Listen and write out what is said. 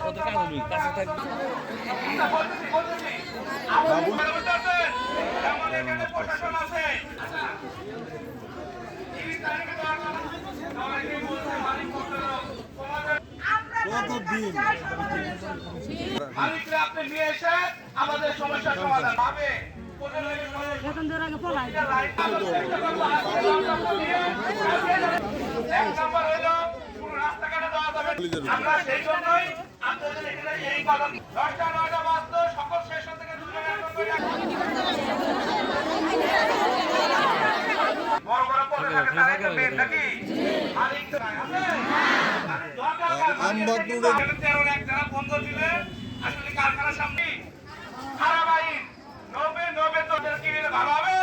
ওদের কাজ কাছে থাকবে মালিকরা আপনি নিয়ে এসে আমাদের সমস্যার সমাধান হবে। এক নম্বর হলো পুরো রাস্তাঘাটে দেওয়া যাবে। আমরা সেই জন্যই আপনাদের এখানে এই কদম 10টা 9টা বাজতো সকল স্টেশন থেকে বড় বড় পদে থাকে তারা একটা মেন নাকি মালিক যারা বন্ধ দিলে আসলে কারখানার সামনে খারাপ আইন 90 তো কি ভালো হবে।